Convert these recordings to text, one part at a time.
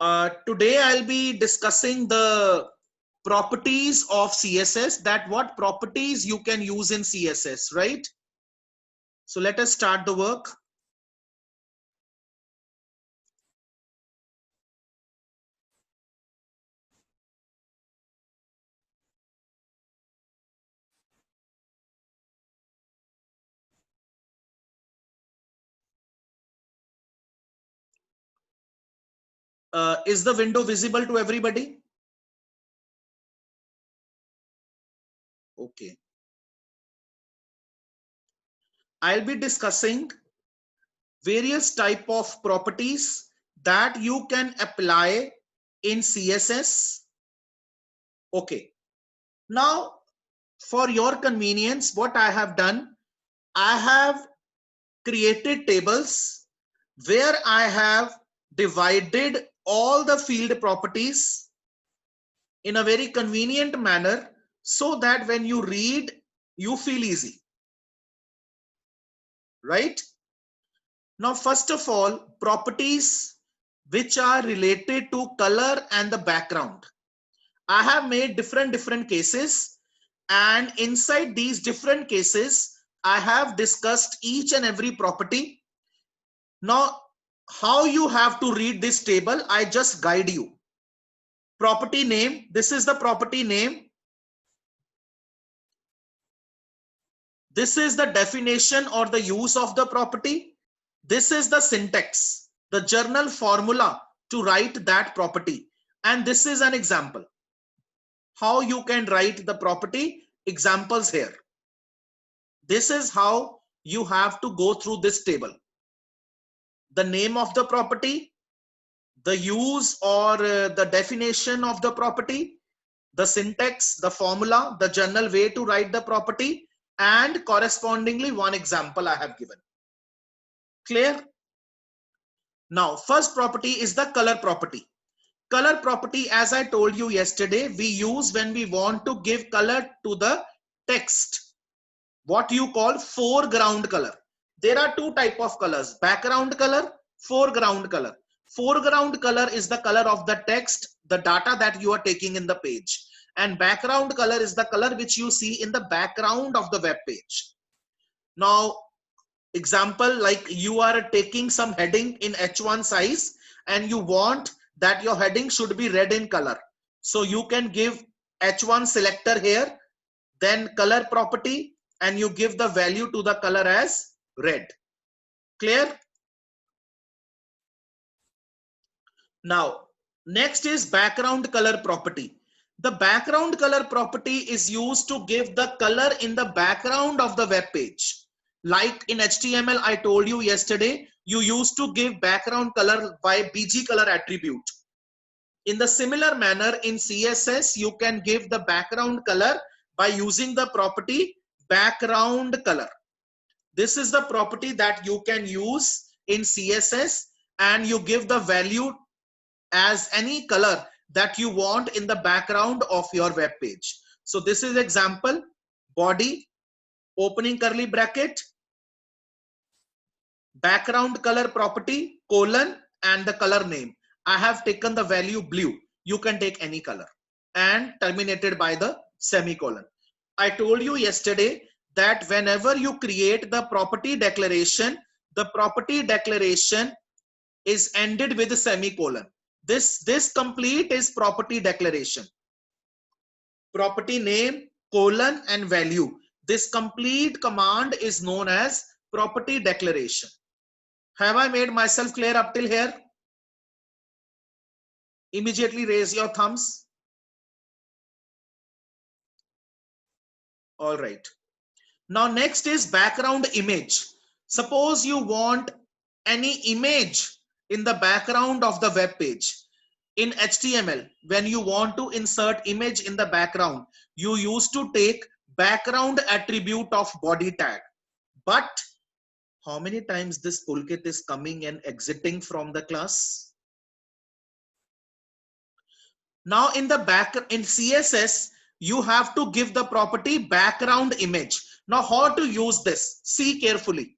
Today I'll be discussing the properties of CSS, that what properties you can use in CSS, right? So let us start the work. Is the window visible to everybody? Okay. I'll be discussing various type of properties that you can apply in CSS. Okay. Now, for your convenience, what I have done, I have created tables where I have divided all the field properties in a very convenient manner so that when you read, you feel easy, right? Now, first of all, properties which are related to color and the background. I have made different cases, and inside these different cases, I have discussed each and every property. Now, how you have to read this table, I just guide you. Property name, this is the property name. This is the definition or the use of the property. This is the syntax, the journal formula to write that property. And this is an example. How you can write the property, examples here. This is how you have to go through this table. The name of the property, the use or the definition of the property, the syntax, the formula, the general way to write the property, and correspondingly one example I have given. Clear? Now, first property is the color property. Color property, as I told you yesterday, we use when we want to give color to the text. What you call foreground color. There are two type of colors, background color, foreground color. Foreground color is the color of the text, the data that you are taking in the page. And background color is the color which you see in the background of the web page. Now, example, like you are taking some heading in H1 size and you want that your heading should be red in color. So you can give H1 selector here, then color property, and you give the value to the color as red. Clear? Now, next is background color property. The background color property is used to give the color in the background of the web page. Like in HTML, I told you yesterday, you used to give background color by BG color attribute. In the similar manner, in CSS, you can give the background color by using the property background color. This is the property that you can use in CSS, and you give the value as any color that you want in the background of your web page. So this is example, body, opening curly bracket, background color property, colon, and the color name. I have taken the value blue. You can take any color, and terminated by the semicolon. I told you yesterday that whenever you create the property declaration, the property declaration is ended with a semicolon. This complete is property declaration. Property name, colon, and value. This complete command is known as property declaration. Have I made myself clear up till here? Immediately raise your thumbs. All right. Now next is background image. Suppose you want any image in the background of the web page. In HTML, when you want to insert image in the background, you used to take background attribute of body tag. But how many times this Pulkit is coming and exiting from the class? Now in CSS, you have to give the property background image. Now how to use this? See carefully.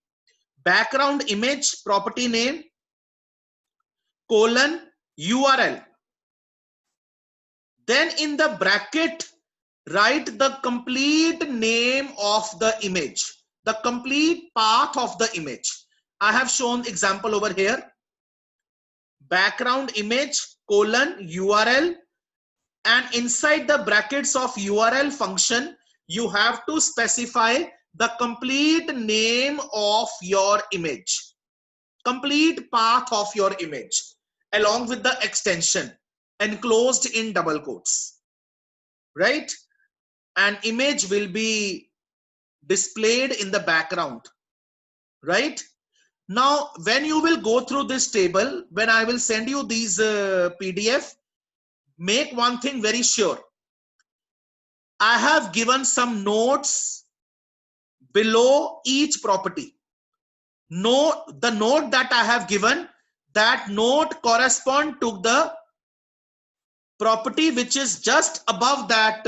Background image, property name, colon, URL. Then in the bracket, write the complete name of the image, the complete path of the image. I have shown example over here. Background image colon URL, and inside the brackets of URL function, you have to specify the complete name of your image, complete path of your image, along with the extension enclosed in double quotes, right? An image will be displayed in the background, right? Now, when you will go through this table, when I will send you these PDF, make one thing very sure. I have given some notes below each property. Note the note that I have given, that note correspond to the property which is just above that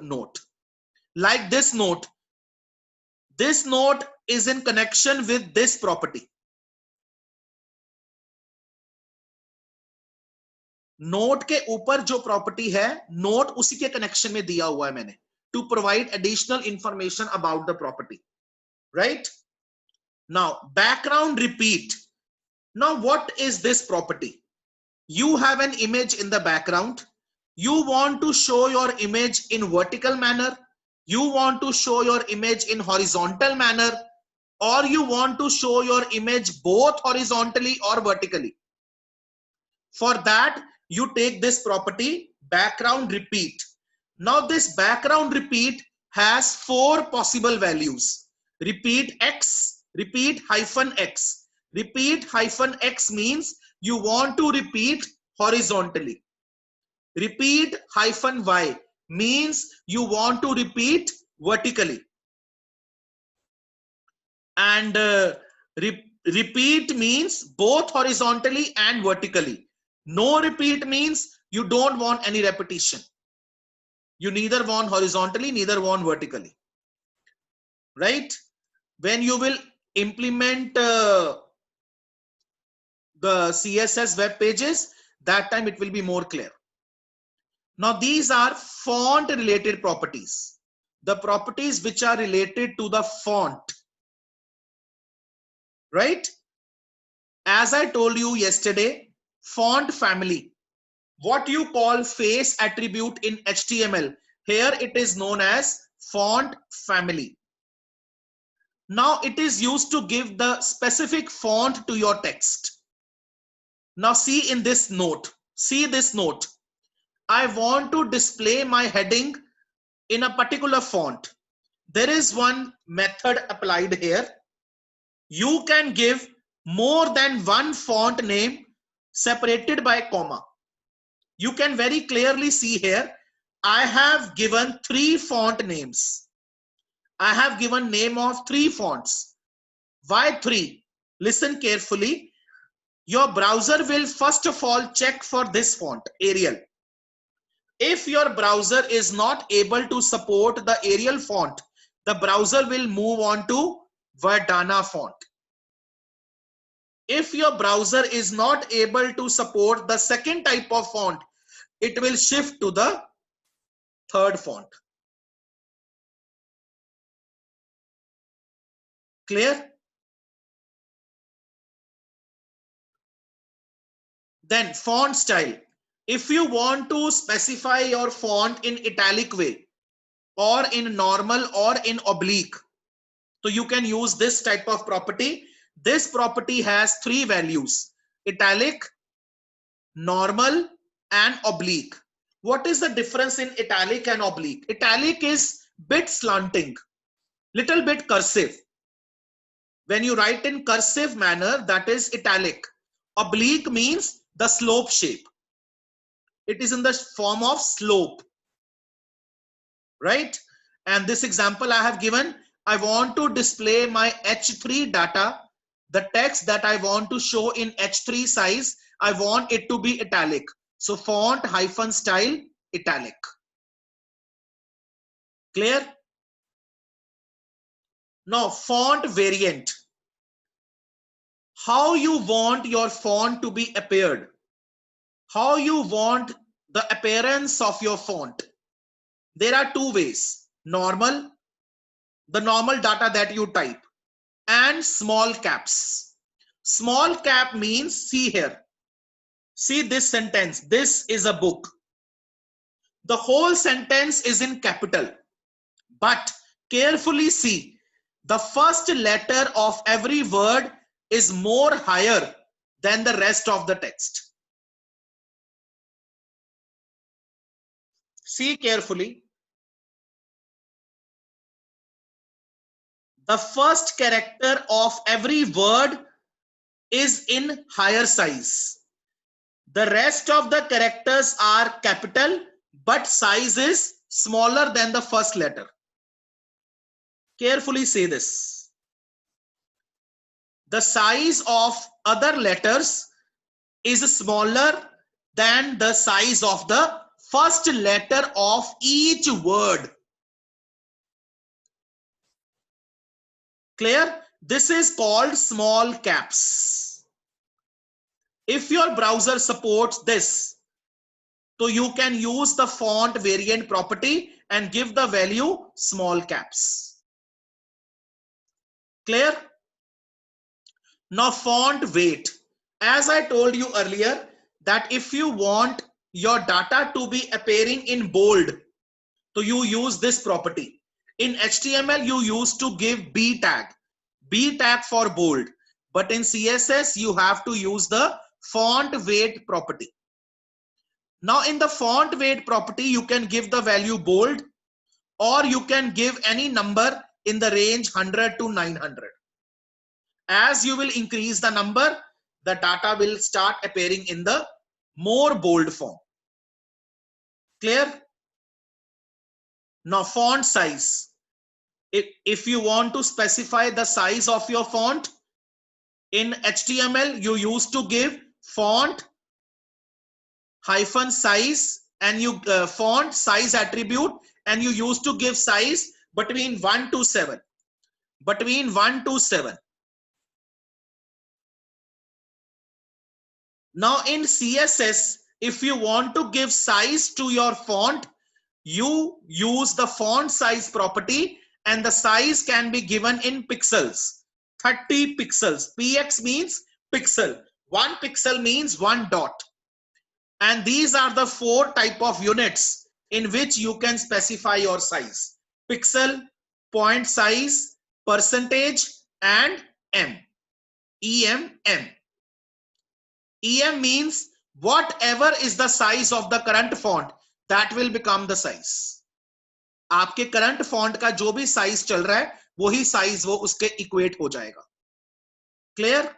note. Like this note is in connection with this property. Note के ऊपर जो property है, note उसी के connection में दिया हुआ है मैंने, to provide additional information about the property, right? Now background repeat. Now what is this property? You have an image in the background. You want to show your image in vertical manner, you want to show your image in horizontal manner, or you want to show your image both horizontally or vertically. For that, you take this property background repeat. Now this background repeat has 4 possible values. Repeat x, repeat hyphen x. Repeat hyphen x means you want to repeat horizontally. Repeat hyphen y means you want to repeat vertically. And repeat means both horizontally and vertically. No repeat means you don't want any repetition. You neither want horizontally, neither want vertically, right? When you will implement the CSS web pages, that time it will be more clear. Now these are font related properties, the properties which are related to the font, right? As I told you yesterday, font family, what you call face attribute in HTML, here it is known as font family. Now it is used to give the specific font to your text. Now see in this note, see this note. I want to display my heading in a particular font. There is one method applied here. You can give more than one font name separated by comma. You can very clearly see here, I have given 3 font names. I have given name of 3 fonts. Why 3? Listen carefully. Your browser will first of all check for this font, Arial. If your browser is not able to support the Arial font, the browser will move on to Verdana font. If your browser is not able to support the second type of font, it will shift to the third font. Clear? Then font style. If you want to specify your font in italic way, or in normal, or in oblique, so you can use this type of property. This property has 3 values: italic, normal, and oblique. What is the difference in italic and oblique? Italic is bit slanting, little bit cursive. When you write in cursive manner, that is italic. Oblique means the slope shape. It is in the form of slope, right? And this example I have given, I want to display my H3 data, the text that I want to show in H3 size, I want it to be italic. So font hyphen style italic. Clear? Now font variant. How you want your font to be appeared. how you want the appearance of your font. There are two ways: normal, the normal data that you type, and small caps. Small cap means, see here, see this sentence, this is a book. The whole sentence is in capital, but carefully see, the first letter of every word is more higher than the rest of the text. See carefully. The first character of every word is in higher size. The rest of the characters are capital, but size is smaller than the first letter. Carefully say this. The size of other letters is smaller than the size of the first letter of each word. Clear? This is called small caps. If your browser supports this, so you can use the font variant property and give the value small caps. Clear? Now font weight. As I told you earlier, that if you want your data to be appearing in bold, so you use this property. In HTML, you used to give B tag for bold, but in CSS, you have to use the font weight property. Now in the font weight property, you can give the value bold, or you can give any number in the range 100 to 900. As you will increase the number, the data will start appearing in the more bold form. Clear? Now font size. If you want to specify the size of your font, in HTML, you used to give font hyphen size and you font size attribute, and you used to give size between 1 to 7. Between 1 to 7. Now in CSS, if you want to give size to your font, you use the font size property, and the size can be given in pixels. 30 pixels. Px means pixel. 1 pixel means 1 dot. And these are the 4 type of units in which you can specify your size: pixel, point size, percentage, and em. EM. EM means whatever is the size of the current font, that will become the size. आपके current font का जो भी size चल रहा है, वही size वो उसके इक्वेट हो जाएगा. Clear?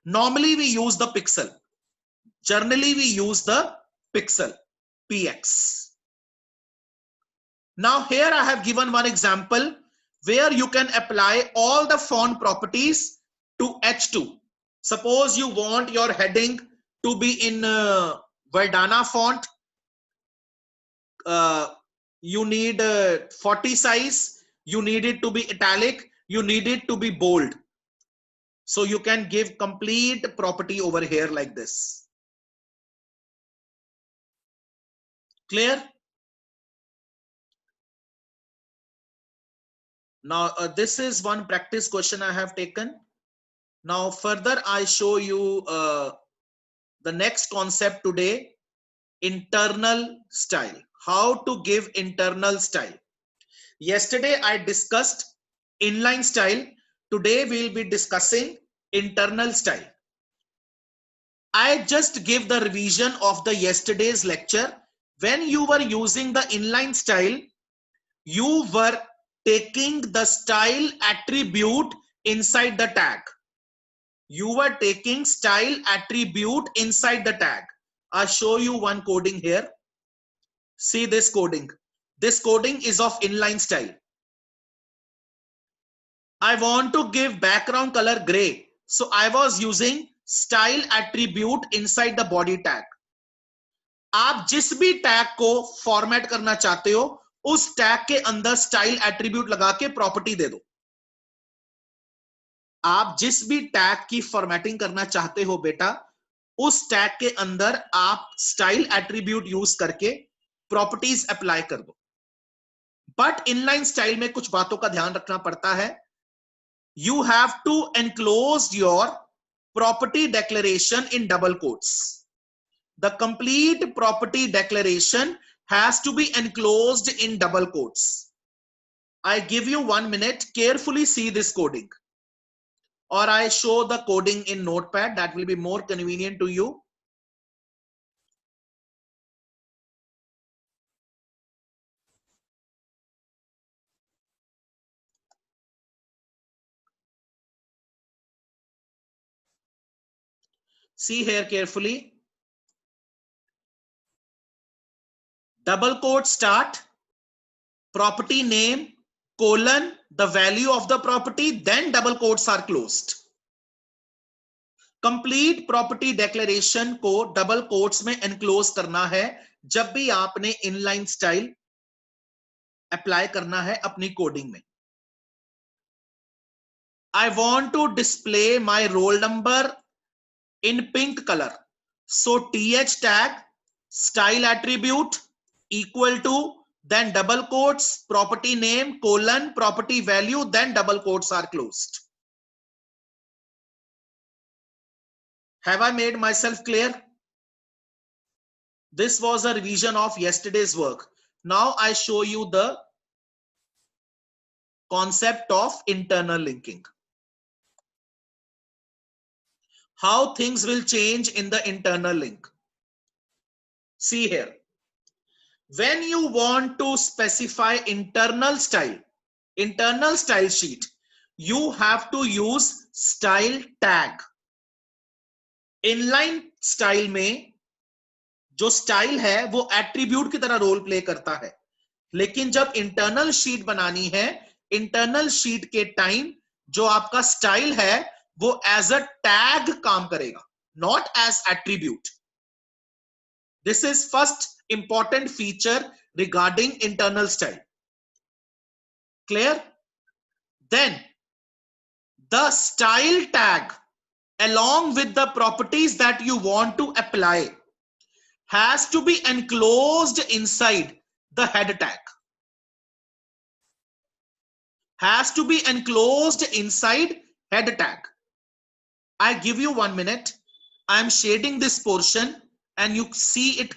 Normally we use the pixel. Generally we use the pixel, px. Now here I have given one example where you can apply all the font properties to H2. Suppose you want your heading to be in Verdana font. You need 40 size. You need it to be italic. You need it to be bold. So you can give complete property over here like this. Clear? Now this is one practice question I have taken. Now further I show you the next concept today, internal style. How to give internal style. Yesterday I discussed inline style. Today we will be discussing internal style. I just give the revision of the yesterday's lecture. When you were using the inline style, you were taking the style attribute inside the tag. You were taking style attribute inside the tag. I'll show you one coding here. See this coding. This coding is of inline style. I want to give background color gray. So I was using style attribute inside the body tag. आप जिस भी tag को format करना चाहते हो, उस tag के अंदर स्टाइल एट्रीब्यूट लगा के प्रॉपर्टी दे दो. आप जिस भी टैग की फॉर्मेटिंग करना चाहते हो बेटा, उस टैग के अंदर आप स्टाइल एट्रीब्यूट यूज करके प्रॉपर्टीज अप्लाई कर दो। बट इनलाइन स्टाइल में कुछ बातों का ध्यान रखना पड़ता है। You have to enclose your property declaration in double quotes. The complete property declaration has to be enclosed in double quotes. I give you 1 minute, carefully see this coding, or I show the coding in Notepad, that will be more convenient to you. See here carefully. Double quote start, property name, colon, the value of the property, then double quotes are closed. Complete property declaration को double quotes में enclose करना है जब भी आपने inline style apply करना है अपनी कोडिंग में। I want to display my roll number in pink color. So th tag style attribute equal to, then double quotes, property name, colon, property value, then double quotes are closed. Have I made myself clear? This was a revision of yesterday's work. Now I show you the concept of internal linking. How things will change in the internal link. See here. When you want to specify internal style sheet, you have to use style tag. Inline style में जो style है वो attribute की तरह role play करता है, लेकिन जब इंटरनल शीट बनानी है, इंटरनल शीट के टाइम जो आपका स्टाइल है वो एज अ टैग काम करेगा, not as attribute. This is first important feature regarding internal style. Clear? Then the style tag along with the properties that you want to apply has to be enclosed inside the head tag. Has to be enclosed inside head tag. I give you 1 minute. I am shading this portion and you see it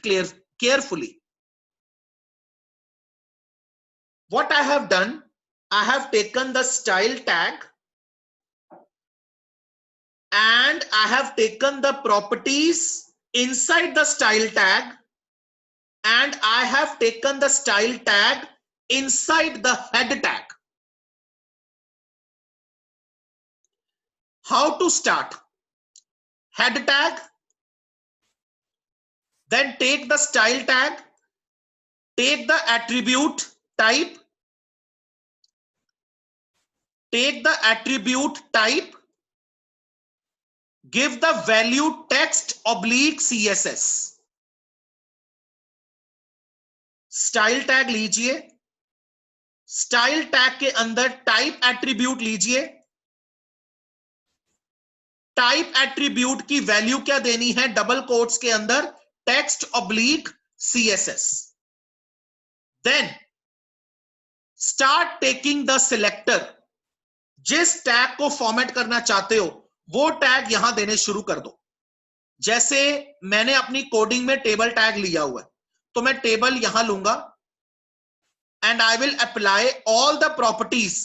carefully. What I have done, I have taken the style tag and I have taken the properties inside the style tag, and I have taken the style tag inside the head tag. How to start? Head tag, then take the style tag, take the attribute type, give the value text oblique CSS. Style tag लीजिए, style tag के अंदर type attribute लीजिए, type attribute की value क्या देनी है, double quotes के अंदर text oblique CSS. Then start taking the selector. जिस टैग को फॉर्मेट करना चाहते हो वो टैग यहां देने शुरू कर दो. जैसे मैंने अपनी कोडिंग में टेबल टैग लिया हुआ है, तो मैं टेबल यहां लूंगा and I will apply all the properties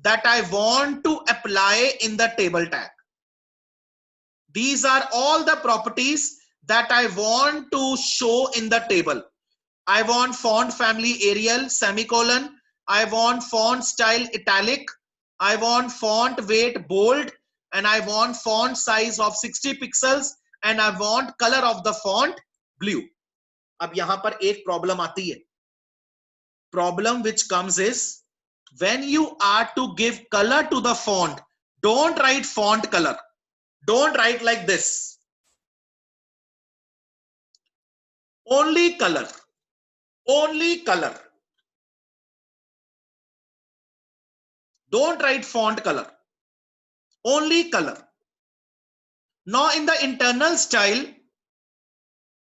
that I want to apply in the table tag. These are all the properties that I want to show in the table. I want font family Arial semicolon. I want font style italic. I want font weight bold, and I want font size of 60 pixels, and I want color of the font blue. अब यहां पर एक problem आती है. Problem which comes is when you are to give color to the font, don't write font color. Don't write like this. Only color. Only color. Don't write font color. Only color. Now in the internal style,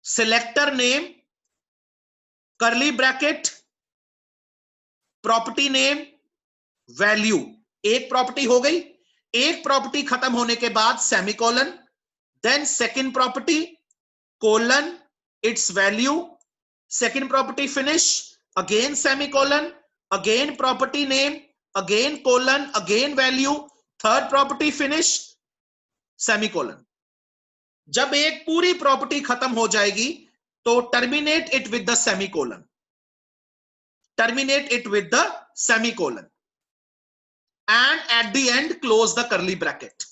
selector name, curly bracket, property name, value. एक property हो गई, एक property खत्म होने के बाद semicolon, then second property colon its value, second property finish, again semicolon, again property name, again colon, again value, third property finish, semicolon. जब एक पूरी प्रॉपर्टी खत्म हो जाएगी तो terminate it with the semicolon, terminate it with the semicolon, and at the end close the curly bracket.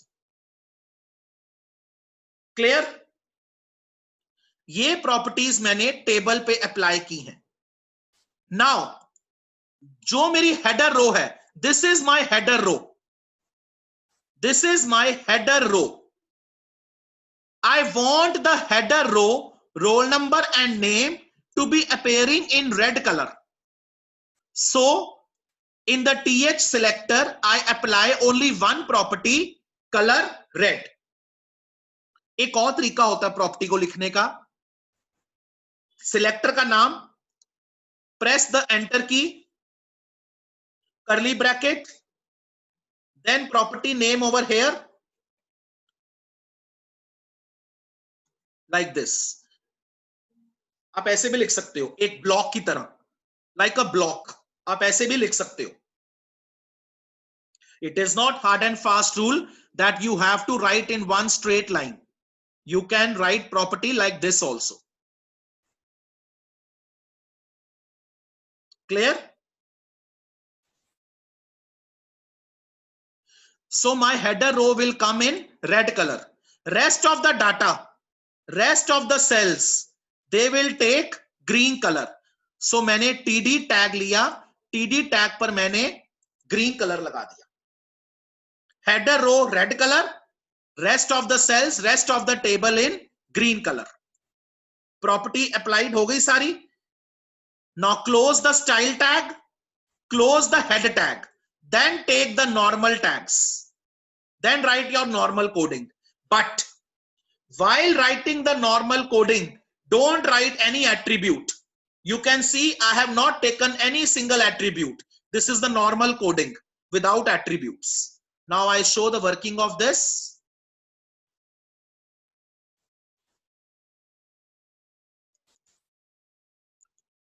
Clear? ये properties मैंने table पे अप्लाई की हैं. नाउ जो मेरी हेडर रो है, this is my header row, this is my header row. I want the header row, roll number and name to be appearing in red color. So in the TH selector, I apply only one property, color red. एक और तरीका होता है property को लिखने का. Selector का नाम, प्रेस द एंटर की, curly bracket, then property name over here, like this. आप ऐसे भी लिख सकते हो, एक ब्लॉक की तरह, like a block. आप ऐसे भी लिख सकते हो. It is not hard and fast rule that you have to write in one straight line. You can write property like this also. Clear? So my header row will come in red color. Rest of the data, rest of the cells, they will take green color. So मैंने TD tag लिया, TD tag पर मैंने green color लगा दिया. Header row red color, rest of the cells, rest of the table in green color. Property applied हो गई सारी. Now close the style tag, close the head tag, then take the normal tags, then write your normal coding. But while writing the normal coding, don't write any attribute. You can see I have not taken any single attribute. This is the normal coding without attributes. Now I show the working of this.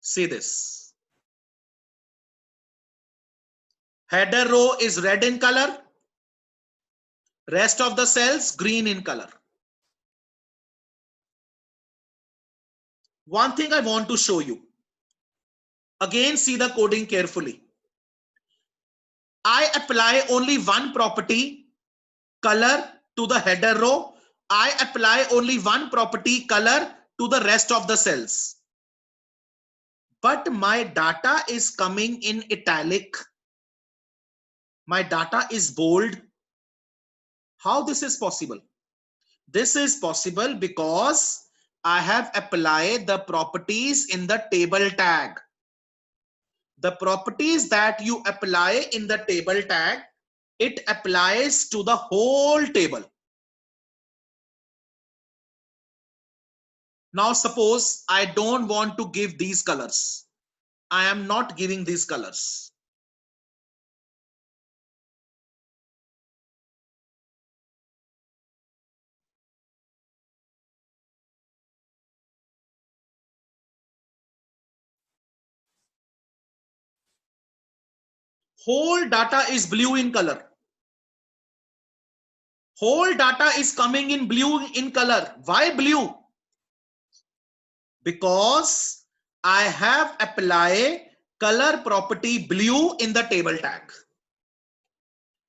See this. Header row is red in color. Rest of the cells green in color. One thing I want to show you. Again, see the coding carefully. I apply only one property, color, to the header row. I apply only one property, color, to the rest of the cells. But my data is coming in italic. My data is bold. How this is possible? This is possible because I have applied the properties in the table tag. The properties that you apply in the table tag, it applies to the whole table. Now suppose I don't want to give these colors. I am not giving these colors. Whole data is blue in color. Whole data is coming in blue in color. Why blue? Because I have applied color property blue in the table tag.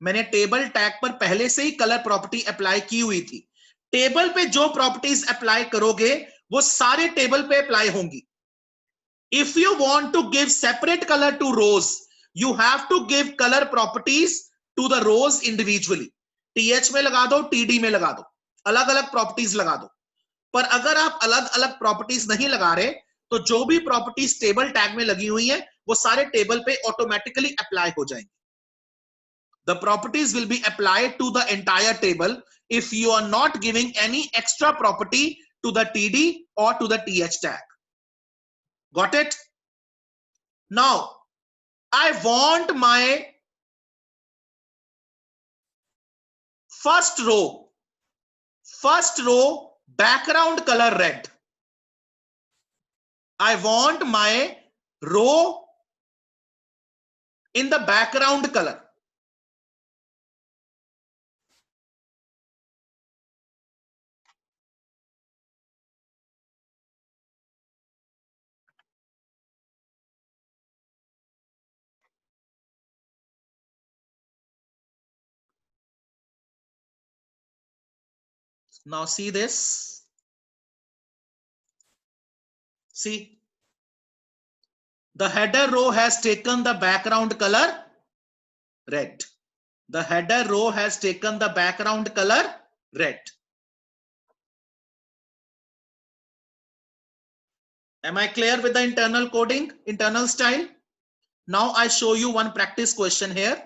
मैंने table tag पर पहले से ही colour property apply की हुई थी. Table पे जो properties apply करोगे वो सारे टेबल पे अप्लाई होंगी. If you want to give separate color to rows, you have to give color properties to the rows individually. TH में लगा दो, TD में लगा दो, अलग अलग प्रॉपर्टीज लगा दो. पर अगर आप अलग अलग प्रॉपर्टीज नहीं लगा रहे तो जो भी प्रॉपर्टीज टेबल टैग में लगी हुई हैं वो सारे टेबल पे ऑटोमेटिकली अप्लाई हो जाएंगे. The properties will be applied to the entire table if you are not giving any extra property to the TD or to the TH tag. Got it? Now, I want my first row background color red. I want my row in the background color. Now see this. See, the header row has taken the background color red. The header row has taken the background color red. Am I clear with the internal coding, internal style? Now I show you one practice question here.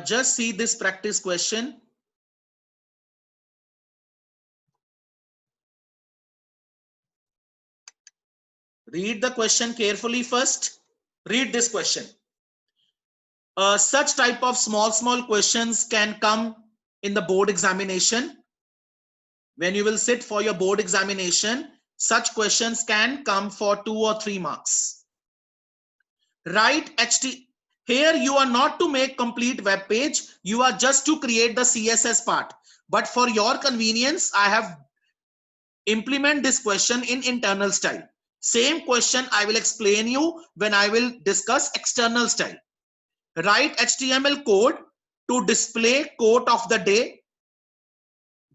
Just see this practice question. Read the question carefully first. Read this question. Such type of small questions can come in the board examination. When you will sit for your board examination, such questions can come for 2 or 3 marks. Write HT. Here you are not to make complete web page. You are just to create the CSS part. But for your convenience, I have implement this question in internal style. Same question I will explain you when I will discuss external style. Write HTML code to display quote of the day.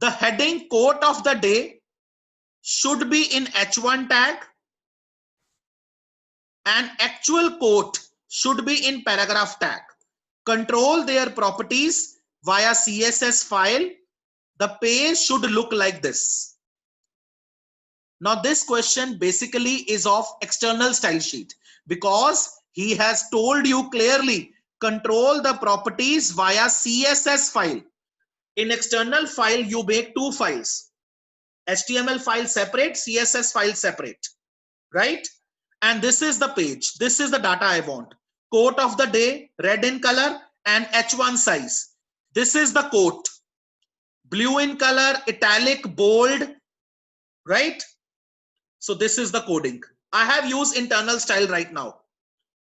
The heading quote of the day should be in H1 tag and actual quote should be in paragraph tag. Control their properties via CSS file. The page should look like this. Now this question basically is of external style sheet because he has told you clearly control the properties via CSS file. In external file you make 2 files, HTML file separate, CSS file separate, right? And this is the page, this is the data I want. Quote of the day, red in color and H1 size. This is the quote, blue in color, italic, bold, right? So this is the coding. I have used internal style right now.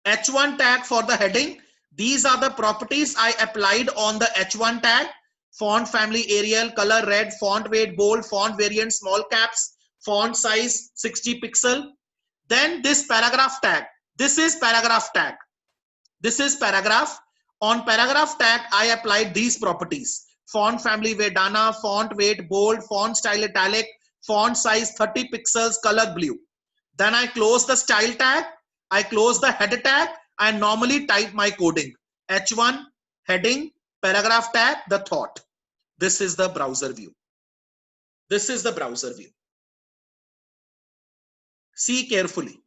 H1 tag for the heading. These are the properties I applied on the H1 tag. Font family Arial, color red, font weight bold, font variant small caps, font size 60 pixel. Then this paragraph tag. This is paragraph tag. This is paragraph. On paragraph tag, I applied these properties. Font family Vedana, font weight bold, font style italic, font size 30 pixels, color blue. Then I close the style tag, I close the header tag, I normally type my coding. H1, heading, paragraph tag, the thought. This is the browser view. This is the browser view. See carefully.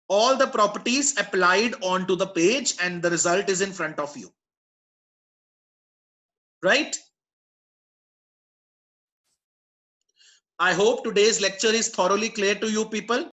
All the properties applied onto the page and the result is in front of you. Right? I hope today's lecture is thoroughly clear to you people.